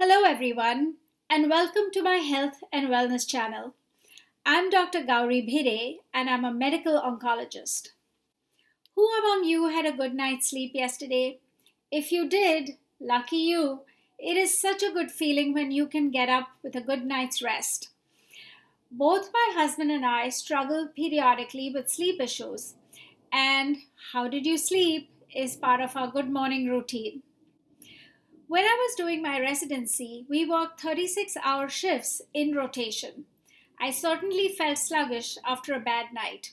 Hello, everyone, and welcome to my health and wellness channel. I'm Dr. Gauri Bhide, and I'm a medical oncologist. Who among you had a good night's sleep yesterday? If you did, lucky you. It is such a good feeling when you can get up with a good night's rest. Both my husband and I struggle periodically with sleep issues, and how did you sleep is part of our good morning routine. When I was doing my residency, we worked 36-hour shifts in rotation. I certainly felt sluggish after a bad night.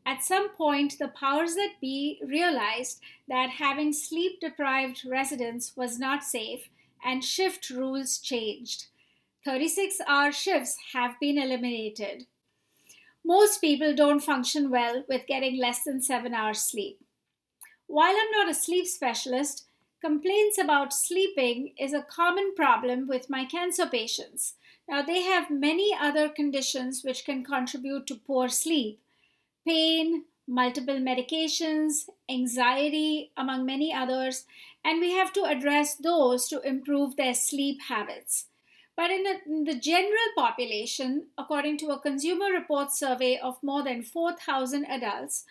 At some point, the powers that be realized that having sleep deprived residents was not safe, and shift rules changed. 36-hour shifts have been eliminated. Most people don't function well with getting less than 7 hours sleep. While I'm not a sleep specialist, complaints about sleeping is a common problem with my cancer patients. Now, they have many other conditions which can contribute to poor sleep: pain, multiple medications, anxiety, among many others, and we have to address those to improve their sleep habits. But in the general population, according to a Consumer Reports survey of more than 4,000 adults,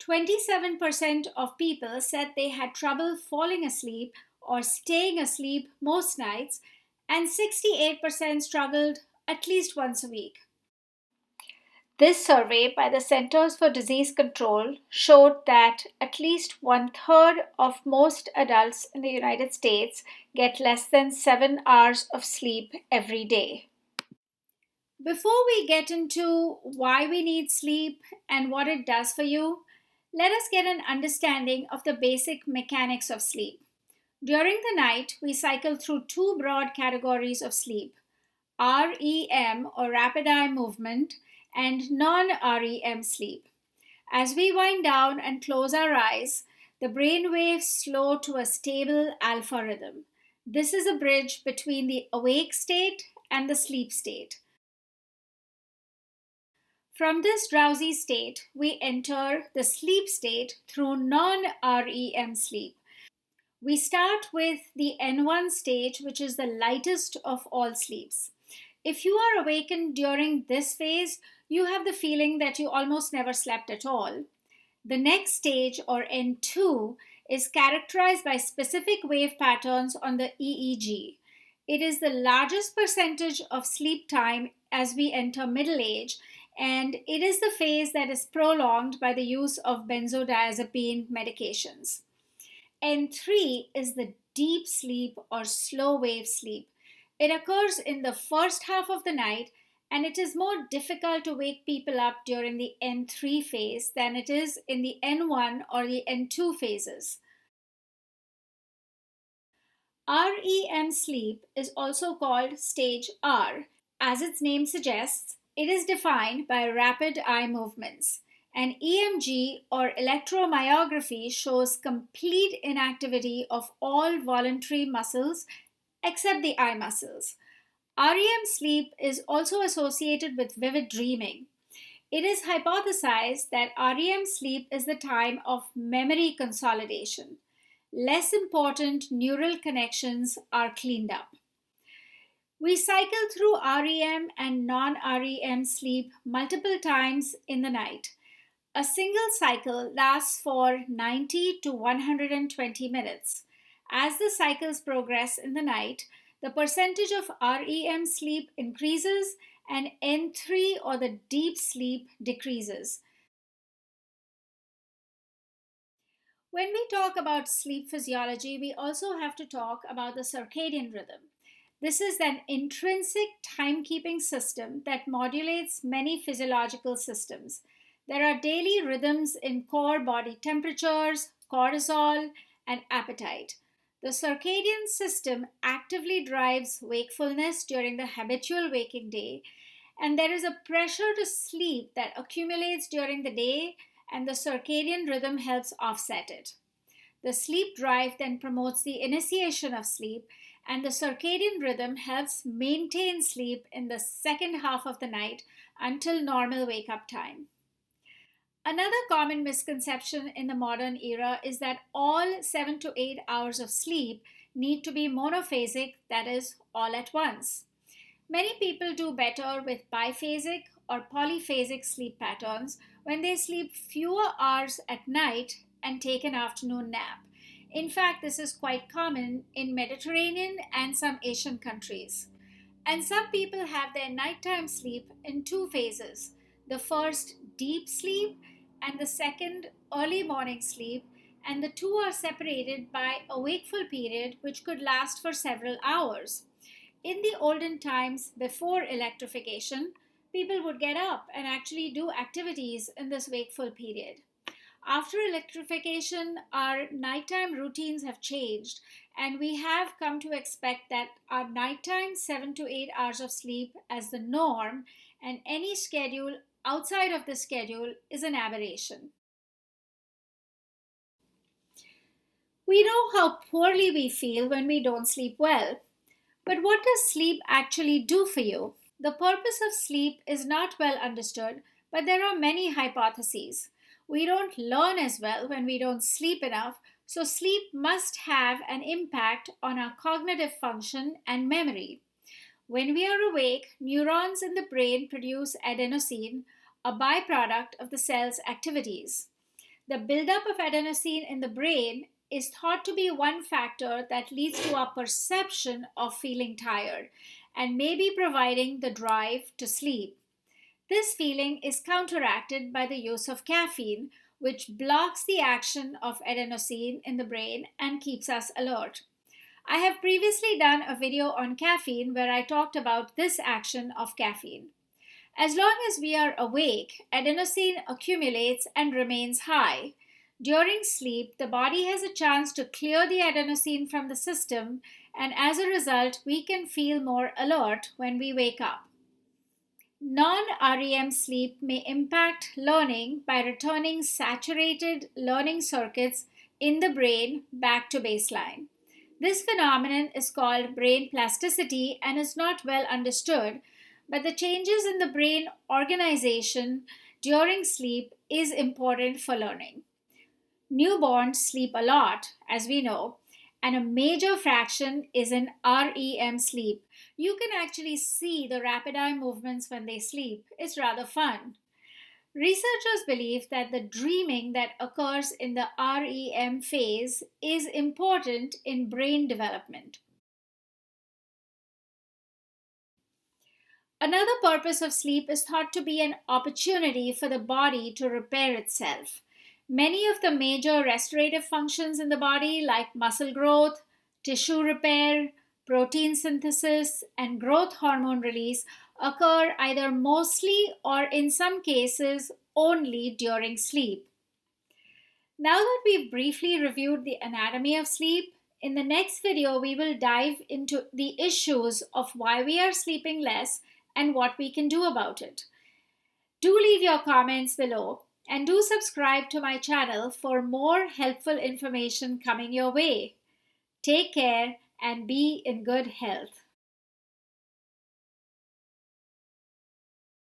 27% of people said they had trouble falling asleep or staying asleep most nights, and 68% struggled at least once a week. This survey by the Centers for Disease Control showed that at least one third of most adults in the United States get less than 7 hours of sleep every day. Before we get into why we need sleep and what it does for you, let us get an understanding of the basic mechanics of sleep. During the night, we cycle through two broad categories of sleep: REM or rapid eye movement and non REM sleep. As we wind down and close our eyes, the brain waves slow to a stable alpha rhythm. This is a bridge between the awake state and the sleep state. From this drowsy state, we enter the sleep state through non REM sleep. We start with the N1 stage, which is the lightest of all sleeps. If you are awakened during this phase, you have the feeling that you almost never slept at all. The next stage, or N2, is characterized by specific wave patterns on the EEG. It is the largest percentage of sleep time as we enter middle age, and it is the phase that is prolonged by the use of benzodiazepine medications. N3 is the deep sleep or slow wave sleep. It occurs in the first half of the night, and it is more difficult to wake people up during the N3 phase than it is in the N1 or the N2 phases. REM sleep is also called stage R. As its name suggests, it is defined by rapid eye movements. An EMG or electromyography shows complete inactivity of all voluntary muscles except the eye muscles. REM sleep is also associated with vivid dreaming. It is hypothesized that REM sleep is the time of memory consolidation. Less important neural connections are cleaned up. We cycle through REM and non REM sleep multiple times in the night. A single cycle lasts for 90 to 120 minutes. As the cycles progress in the night, the percentage of REM sleep increases and N3 or the deep sleep decreases. When we talk about sleep physiology, we also have to talk about the circadian rhythm. This is an intrinsic timekeeping system that modulates many physiological systems. There are daily rhythms in core body temperatures, cortisol, and appetite. The circadian system actively drives wakefulness during the habitual waking day, and there is a pressure to sleep that accumulates during the day, and the circadian rhythm helps offset it. The sleep drive then promotes the initiation of sleep, and the circadian rhythm helps maintain sleep in the second half of the night until normal wake up time. Another common misconception in the modern era is that all 7 to 8 hours of sleep need to be monophasic, that is, all at once. Many people do better with biphasic or polyphasic sleep patterns when they sleep fewer hours at night and take an afternoon nap. In fact, this is quite common in Mediterranean and some Asian countries. And some people have their nighttime sleep in two phases: the first, deep sleep, and the second, early morning sleep, and the two are separated by a wakeful period which could last for several hours. In the olden times, before electrification, people would get up and actually do activities in this wakeful period. After electrification, our nighttime routines have changed, and we have come to expect that our nighttime 7 to 8 hours of sleep as the norm, and any schedule outside of the schedule is an aberration. We know how poorly we feel when we don't sleep well. But what does sleep actually do for you? The purpose of sleep is not well understood, but there are many hypotheses. We don't learn as well when we don't sleep enough, so sleep must have an impact on our cognitive function and memory. When we are awake, neurons in the brain produce adenosine, a byproduct of the cell's activities. The buildup of adenosine in the brain is thought to be one factor that leads to our perception of feeling tired and may be providing the drive to sleep. This feeling is counteracted by the use of caffeine, which blocks the action of adenosine in the brain and keeps us alert. I have previously done a video on caffeine where I talked about this action of caffeine. As long as we are awake, adenosine accumulates and remains high. During sleep, the body has a chance to clear the adenosine from the system, and as a result, we can feel more alert when we wake up. Non-REM sleep may impact learning by returning saturated learning circuits in the brain back to baseline. This phenomenon is called brain plasticity and is not well understood, but the changes in the brain organization during sleep is important for learning. Newborns sleep a lot, as we know, and a major fraction is in REM sleep. You can actually see the rapid eye movements when they sleep. It's rather fun. Researchers believe that the dreaming that occurs in the REM phase is important in brain development. Another purpose of sleep is thought to be an opportunity for the body to repair itself. Many of the major restorative functions in the body, like muscle growth, tissue repair, protein synthesis, and growth hormone release, occur either mostly or in some cases only during sleep. Now that we've briefly reviewed the anatomy of sleep, in the next video we will dive into the issues of why we are sleeping less and what we can do about it. Do leave your comments below and do subscribe to my channel for more helpful information coming your way. Take care and be in good health.